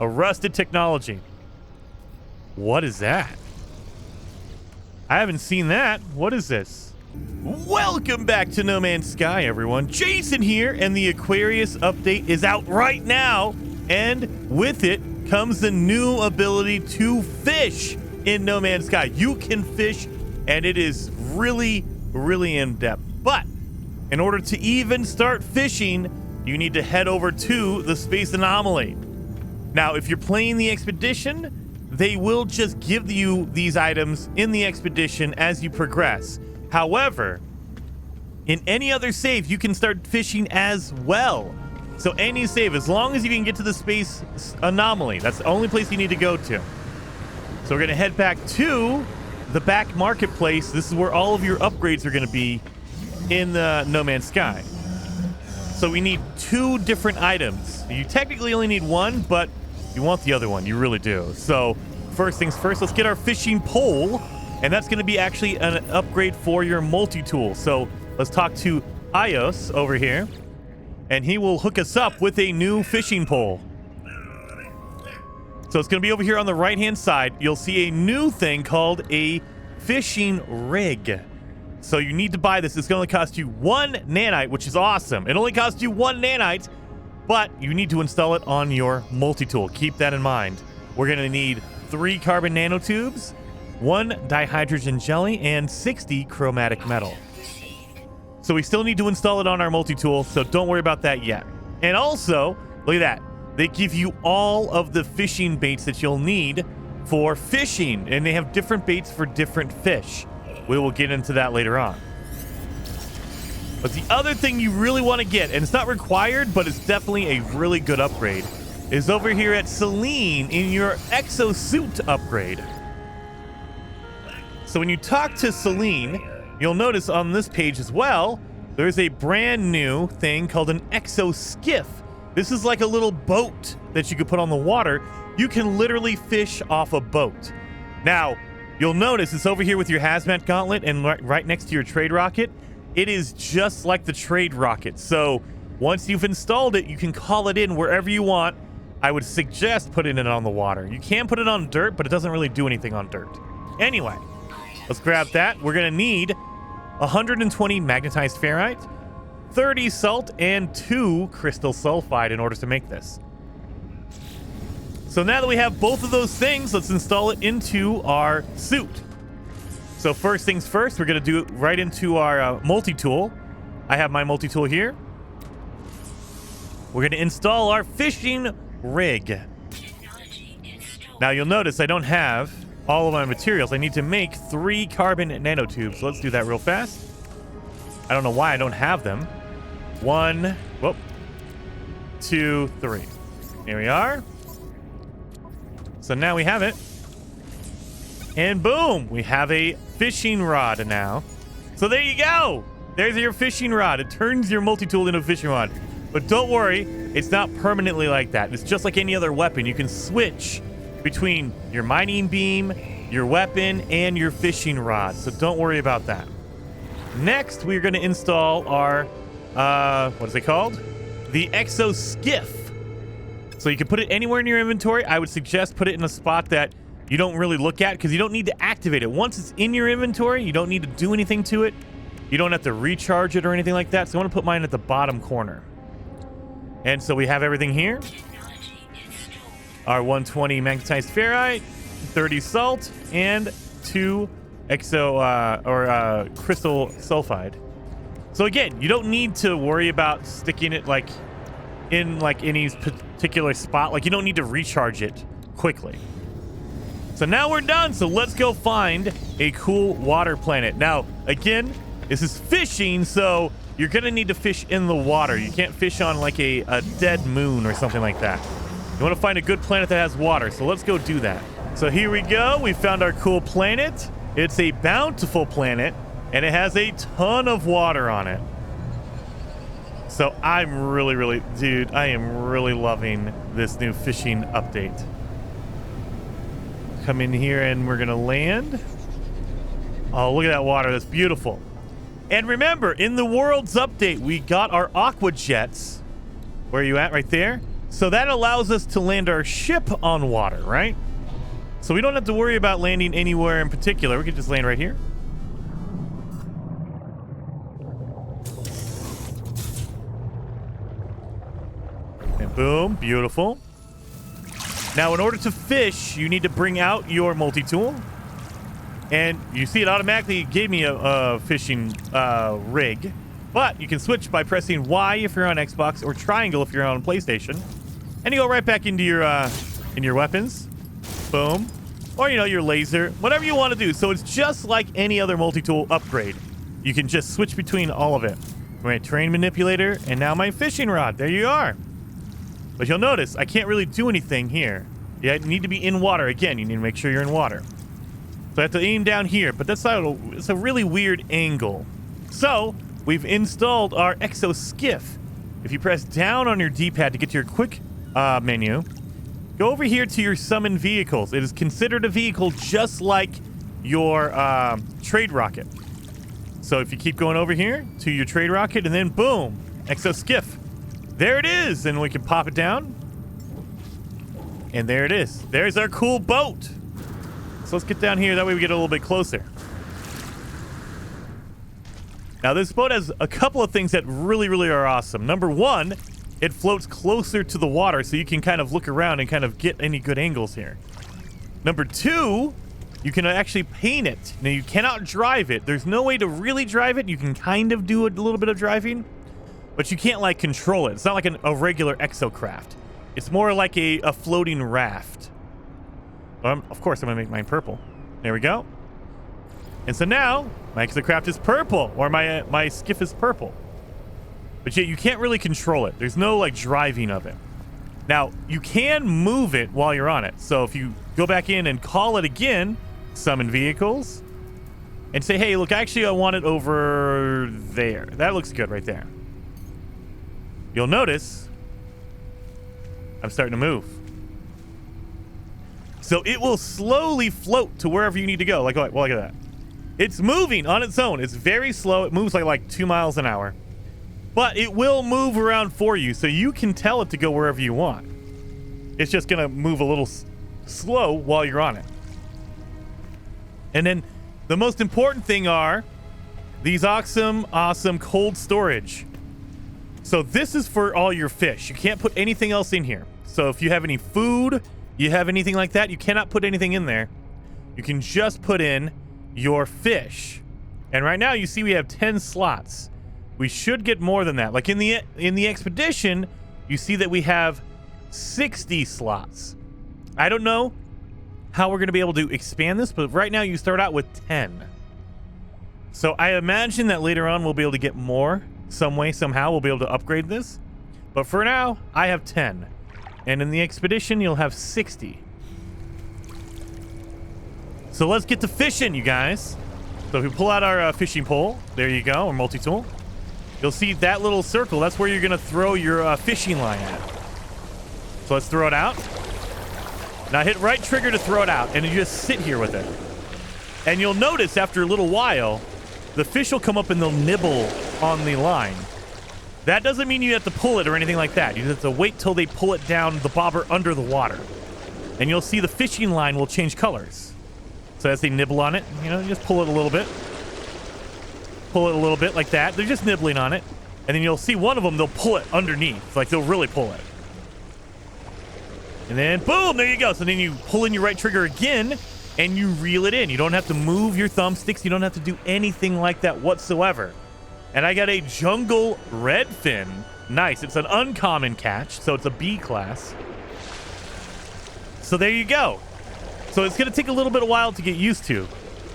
A rusted technology. What is that? I haven't seen that. What is this? Welcome back to No Man's Sky, everyone. Jason here, and the Aquarius update is out right now. And with it comes the new ability to fish in No Man's Sky. You can fish, and it is really, really in-depth. But in order to even start fishing, you need to head over to the Space Anomaly. Now, if you're playing the expedition, they will just give you these items in the expedition as you progress. However, in any other save, you can start fishing as well. So any save, as long as you can get to the Space Anomaly, that's the only place you need to go to. So we're going to head back to the back marketplace. This is where all of your upgrades are going to be in the No Man's Sky. So we need 2 different items. You technically only need 1, but you want the other one. You really do. So first things first, let's get our fishing pole. And that's going to be actually an upgrade for your multi-tool. So let's talk to Ios over here. And he will hook us up with a new fishing pole. So it's going to be over here on the right-hand side. You'll see a new thing called a fishing rig. So you need to buy this. It's going to cost you 1 nanite, which is awesome. It only costs you 1 nanite, but you need to install it on your multi-tool. Keep that in mind. We're going to need 3 carbon nanotubes, 1 dihydrogen jelly, and 60 chromatic metal. So we still need to install it on our multi-tool, so don't worry about that yet. And also, look at that. They give you all of the fishing baits that you'll need for fishing, and they have different baits for different fish. We will get into that later on. But the other thing you really want to get, and it's not required, but it's definitely a really good upgrade, is over here at Selene in your exosuit upgrade. So when you talk to Selene, you'll notice on this page as well, there's a brand new thing called an exoskiff. This is like a little boat that you could put on the water. You can literally fish off a boat. Now, you'll notice it's over here with your hazmat gauntlet and right next to your trade rocket. It is just like the trade rocket. So once you've installed it, you can call it in wherever you want. I would suggest putting it on the water. You can put it on dirt, but it doesn't really do anything on dirt. Anyway, let's grab that. We're going to need 120 magnetized ferrite, 30 salt, and 2 crystal sulfide in order to make this. So now that we have both of those things, let's install it into our suit. So first things first, we're going to do it right into our multi-tool. I have my multi-tool here. We're going to install our fishing rig. Now you'll notice I don't have all of my materials. I need to make 3 carbon nanotubes. So let's do that real fast. I don't know why I don't have them. 1, 2, 3. Here we are. So now we have it. And boom, we have a fishing rod now. So there you go. There's your fishing rod. It turns your multi-tool into a fishing rod. But don't worry, it's not permanently like that. It's just like any other weapon. You can switch between your mining beam, your weapon, and your fishing rod. So don't worry about that. Next, we're going to install our, what is it called? The exoskiff. So you can put it anywhere in your inventory. I would suggest put it in a spot that you don't really look at because you don't need to activate it. Once it's in your inventory, you don't need to do anything to it. You don't have to recharge it or anything like that. So I want to put mine at the bottom corner. And so we have everything here. Our 120 magnetized ferrite, 30 salt, and 2 crystal sulfide. So again, you don't need to worry about sticking it like in like any particular spot. Like you don't need to recharge it quickly. So now we're done. So let's go find a cool water planet. Now, again, this is fishing, so you're going to need to fish in the water. You can't fish on like a dead moon or something like that. You want to find a good planet that has water. So let's go do that. So here we go. We found our cool planet. It's a bountiful planet, and it has a ton of water on it. So I'm really, dude, I am really loving this new fishing update. Come in here and we're gonna land. Oh, look at that water. That's beautiful. And remember, in the world's update, we got our aqua jets. Where are you at? Right there. So that allows us to land our ship on water, right? So we don't have to worry about landing anywhere in particular. We can just land right here. And boom, beautiful. Now, in order to fish, you need to bring out your multi-tool. And you see it automatically gave me a fishing rig. But you can switch by pressing Y if you're on Xbox or triangle if you're on PlayStation. And you go right back into your weapons. Boom. Or, you know, your laser. Whatever you want to do. So it's just like any other multi-tool upgrade. You can just switch between all of it. My terrain manipulator and now my fishing rod. There you are. But you'll notice I can't really do anything here. You need to be in water. Again, you need to make sure you're in water. So I have to aim down here. But that's not it's a really weird angle. So we've installed our exo skiff. If you press down on your D-pad to get to your quick menu, go over here to your summon vehicles. It is considered a vehicle just like your trade rocket. So if you keep going over here to your trade rocket and then boom, exo skiff. There it is. And we can pop it down. And there it is. There's our cool boat. So let's get down here. That way we get a little bit closer. Now, this boat has a couple of things that really, really are awesome. Number one, it floats closer to the water so you can kind of look around and kind of get any good angles here. Number two, you can actually paint it. Now, you cannot drive it. There's no way to really drive it. You can kind of do a little bit of driving, but you can't, like, control it. It's not like a regular exocraft. It's more like a floating raft. Of course, I'm going to make mine purple. There we go. And so now, my exocraft is purple, or my skiff is purple. But yet, you can't really control it. There's no, like, driving of it. Now, you can move it while you're on it. So if you go back in and call it again, summon vehicles, and say, hey, look, actually, I want it over there. That looks good right there. You'll notice I'm starting to move. So it will slowly float to wherever you need to go. Like, well, look at that. It's moving on its own. It's very slow. It moves like 2 miles an hour. But it will move around for you, so you can tell it to go wherever you want. It's just going to move a little slow while you're on it. And then the most important thing are these awesome cold storage. So this is for all your fish. You can't put anything else in here. So if you have any food, you have anything like that, you cannot put anything in there. You can just put in your fish. And right now you see we have 10 slots. We should get more than that. Like in the expedition, you see that we have 60 slots. I don't know how we're going to be able to expand this, but right now you start out with 10. So I imagine that later on we'll be able to get more some way, somehow. We'll be able to upgrade this. But for now, I have 10. And in the expedition, you'll have 60. So let's get to fishing, you guys. So if we pull out our fishing pole, there you go, or multi-tool. You'll see that little circle. That's where you're going to throw your fishing line at. So let's throw it out. Now hit right trigger to throw it out, and you just sit here with it. And you'll notice after a little while, the fish will come up and they'll nibble on the line. That doesn't mean you have to pull it or anything like that. You have to wait till they pull it down the bobber under the water. And you'll see the fishing line will change colors. So as they nibble on it, you know, you just pull it a little bit. Pull it a little bit like that. They're just nibbling on it. And then you'll see one of them, they'll pull it underneath. Like they'll really pull it. And then boom, there you go. So then you pull in your right trigger again and you reel it in. You don't have to move your thumbsticks. You don't have to do anything like that whatsoever. And I got a jungle redfin. Nice. It's an uncommon catch, so it's a B class. So there you go. So it's going to take a little bit of while to get used to.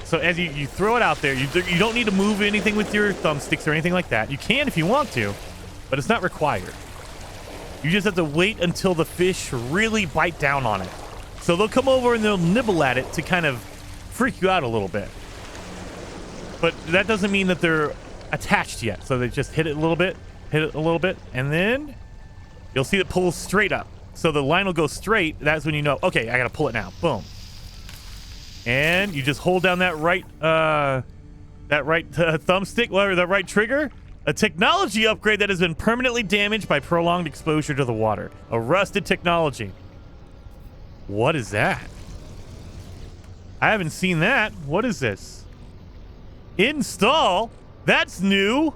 So as you throw it out there, you don't need to move anything with your thumbsticks or anything like that. You can if you want to, but it's not required. You just have to wait until the fish really bite down on it. So they'll come over and they'll nibble at it to kind of freak you out a little bit. But that doesn't mean that they're attached yet. So they just hit it a little bit, and then you'll see it pulls straight up. So the line will go straight. That's when you know, okay, I got to pull it now. Boom. And you just hold down that right thumbstick, or that right trigger A technology upgrade that has been permanently damaged by prolonged exposure to the water. A rusted technology. What is that? I haven't seen that. What is this? Install? That's new.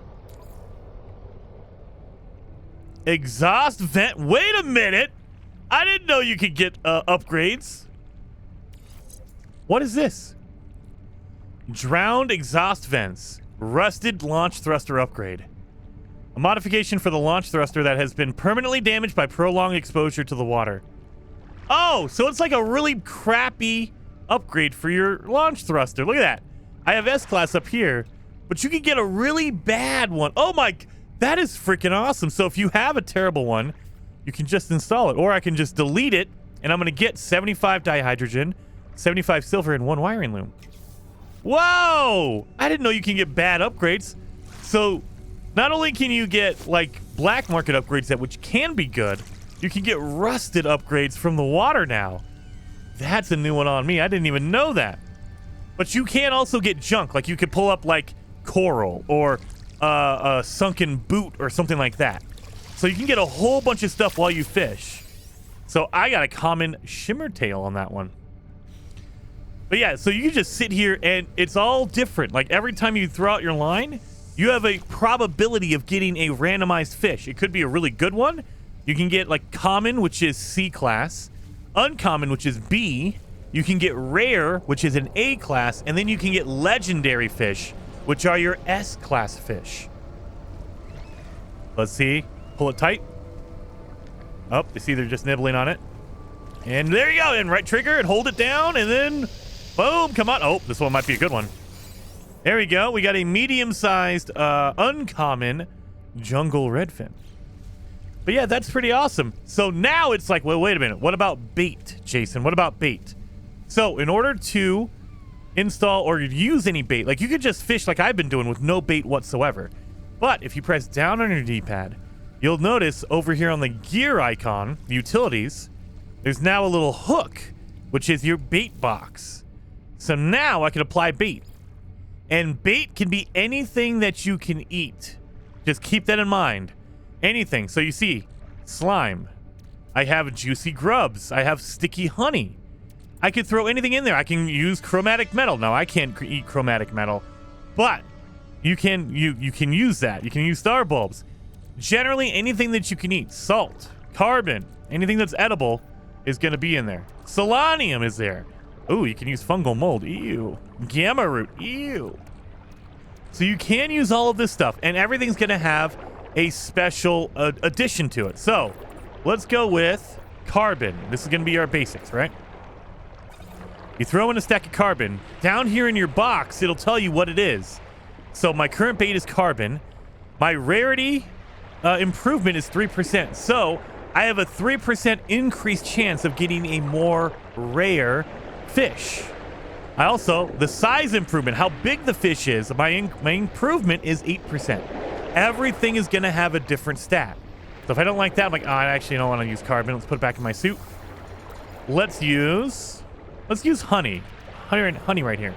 Exhaust vent. Wait a minute. I didn't know you could get upgrades. What is this? Drowned exhaust vents. Rusted launch thruster upgrade. A modification for the launch thruster that has been permanently damaged by prolonged exposure to the water. Oh, so it's like a really crappy upgrade for your launch thruster. Look at that. I have S-Class up here, but you can get a really bad one. Oh my, that is freaking awesome. So if you have a terrible one, you can just install it, or I can just delete it, and I'm going to get 75 dihydrogen, 75 silver, and 1 wiring loom. Whoa! I didn't know you can get bad upgrades. So not only can you get like black market upgrades that which can be good, you can get rusted upgrades from the water now. That's a new one on me. I didn't even know that. But you can also get junk. Like you could pull up like coral or a sunken boot or something like that. So you can get a whole bunch of stuff while you fish. So I got a common shimmer tail on that one. But yeah, so you can just sit here and it's all different. Like every time you throw out your line, you have a probability of getting a randomized fish. It could be a really good one. You can get like common, which is C class, uncommon, which is B. You can get rare, which is an A class, and then you can get legendary fish, which are your S class fish. Let's see. Pull it tight. Oh, you see they're just nibbling on it. And there you go. And right trigger and hold it down and then boom, come on. Oh, this one might be a good one. There we go. We got a medium-sized, uncommon jungle redfin. But yeah, that's pretty awesome. So now it's like, well, wait a minute. What about bait, Jason? What about bait? So in order to install or use any bait, like you could just fish like I've been doing with no bait whatsoever. But if you press down on your D-pad, you'll notice over here on the gear icon, utilities, there's now a little hook, which is your bait box. So now I can apply bait. And bait can be anything that you can eat. Just keep that in mind. Anything. So you see, slime. I have juicy grubs. I have sticky honey. I could throw anything in there. I can use chromatic metal. Now, I can't eat chromatic metal, but you can use that. You can use star bulbs. Generally, anything that you can eat. Salt, carbon, anything that's edible is going to be in there. Selenium is there. Ooh, you can use fungal mold. Ew. Gamma root. Ew. So you can use all of this stuff, and everything's going to have a special addition to it. So let's go with carbon. This is going to be our basics, right? You throw in a stack of carbon. Down here in your box, it'll tell you what it is. So my current bait is carbon. My rarity improvement is 3%. So I have a 3% increased chance of getting a more rare fish. I also, the size improvement, how big the fish is, my improvement is 8%. Everything is going to have a different stat. So if I don't like that, I'm like, oh, I actually don't want to use carbon. Let's put it back in my suit. Let's use honey. Honey right here.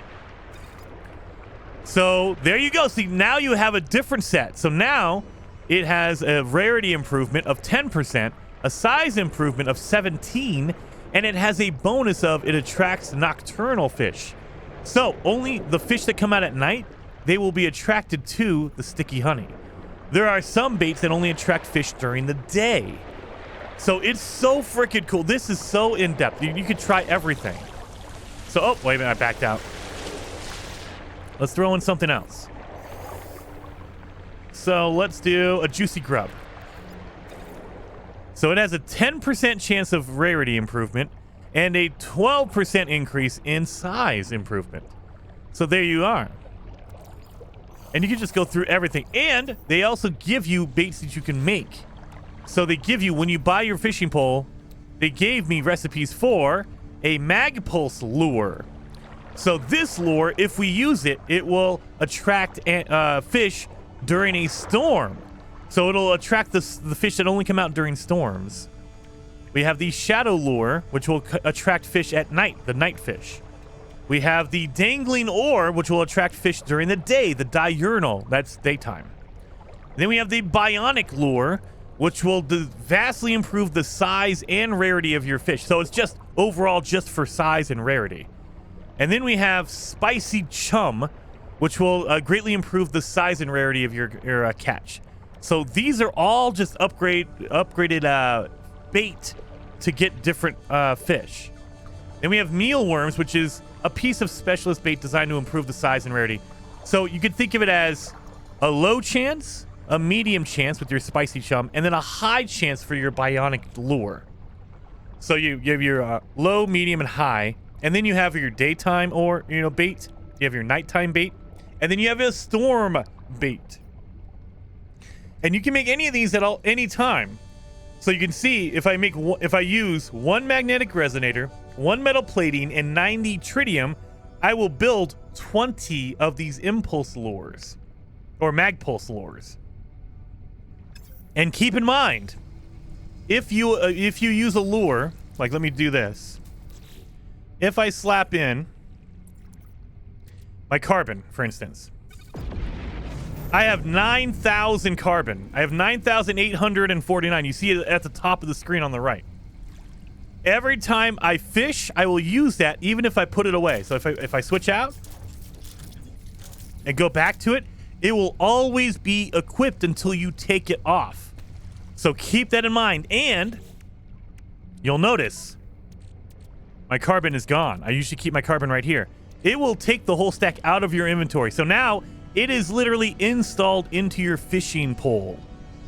So there you go. See, now you have a different set. So now it has a rarity improvement of 10%, a size improvement of 17%, and it has a bonus of it attracts nocturnal fish. So only the fish that come out at night, they will be attracted to the sticky honey. There are some baits that only attract fish during the day. So it's so freaking cool. This is so in-depth. You could try everything. So, oh, wait a minute, I backed out. Let's throw in something else. So let's do a juicy grub. So it has a 10% chance of rarity improvement and a 12% increase in size improvement. So there you are. And you can just go through everything. And they also give you baits that you can make. So they give you, when you buy your fishing pole, they gave me recipes for a Magpulse lure. So this lure, if we use it, it will attract fish during a storm. So it'll attract the fish that only come out during storms. We have the Shadow Lure, which will attract fish at night, the night fish. We have the Dangling Ore, which will attract fish during the day, the Diurnal, that's daytime. Then we have the bionic lure, which will vastly improve the size and rarity of your fish. So it's just overall just for size and rarity. And then we have spicy chum, which will greatly improve the size and rarity of your catch. So these are all just upgraded bait to get different fish. Then we have mealworms, which is a piece of specialist bait designed to improve the size and rarity. So you could think of it as a low chance, a medium chance with your spicy chum, and then a high chance for your bionic lure. So you have your low, medium, and high, and then you have your daytime or bait. You have your nighttime bait, and then you have a storm bait. And you can make any of these at any time. So you can see if I use one magnetic resonator, one metal plating, and 90 tritium, I will build 20 of these impulse lures or magpulse lures. And keep in mind, if you use a lure, like let me do this. If I slap in my carbon, for instance, I have 9,000 carbon. I have 9,849. You see it at the top of the screen on the right. Every time I fish, I will use that even if I put it away. So if I switch out and go back to it, it will always be equipped until you take it off. So keep that in mind. And you'll notice my carbon is gone. I usually keep my carbon right here. It will take the whole stack out of your inventory. So now it is literally installed into your fishing pole.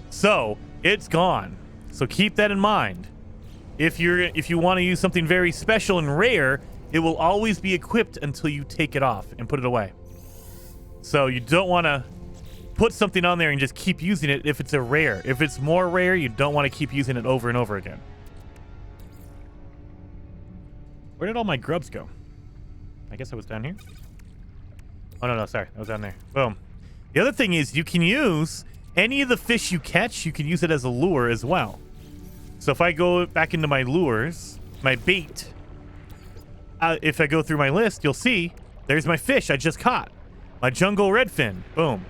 So it's gone. So keep that in mind. If you want to use something very special and rare, it will always be equipped until you take it off and put it away. So you don't want to put something on there and just keep using it if it's a rare. If it's more rare, you don't want to keep using it over and over again. Where did all my grubs go? I guess I was down here. Oh, no, sorry. I was down there. Boom. The other thing is you can use any of the fish you catch, you can use it as a lure as well. So if I go back into my lures, my bait, if I go through my list, you'll see there's my fish I just caught. My jungle redfin. Boom.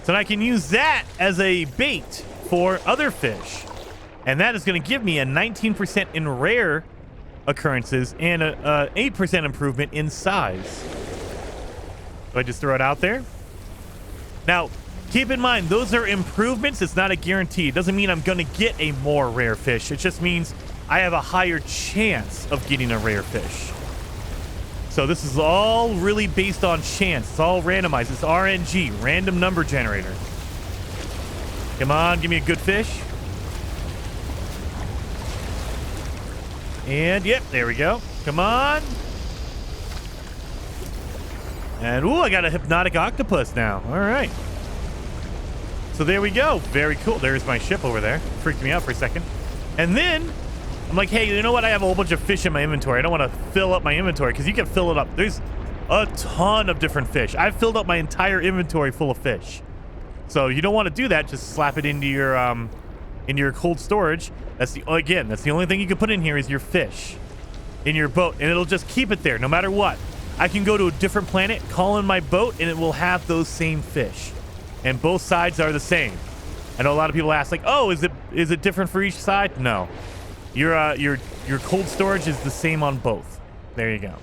So now I can use that as a bait for other fish. And that is going to give me a 19% in rare occurrences and a 8% improvement in size. So I just throw it out there. Now, keep in mind, those are improvements. It's not a guarantee. It doesn't mean I'm going to get a more rare fish. It just means I have a higher chance of getting a rare fish. So this is all really based on chance. It's all randomized. It's RNG, random number generator. Come on, give me a good fish. And yep, there we go. Come on. And ooh, I got a hypnotic octopus now. All right. So there we go. Very cool. There's my ship over there. Freaked me out for a second. And then I'm like, hey, you know what? I have a whole bunch of fish in my inventory. I don't want to fill up my inventory because you can fill it up. There's a ton of different fish. I've filled up my entire inventory full of fish. So you don't want to do that. Just slap it into your cold storage. That's the only thing you can put in here is your fish in your boat, and it'll just keep it there no matter what. I can go to a different planet, call in my boat, and it will have those same fish. And both sides are the same. I know a lot of people ask, like, oh, is it different for each side? No. Your cold storage is the same on both. There you go.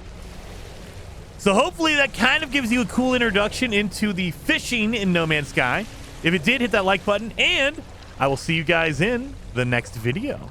So hopefully that kind of gives you a cool introduction into the fishing in No Man's Sky. If it did, hit that like button, and I will see you guys in the next video.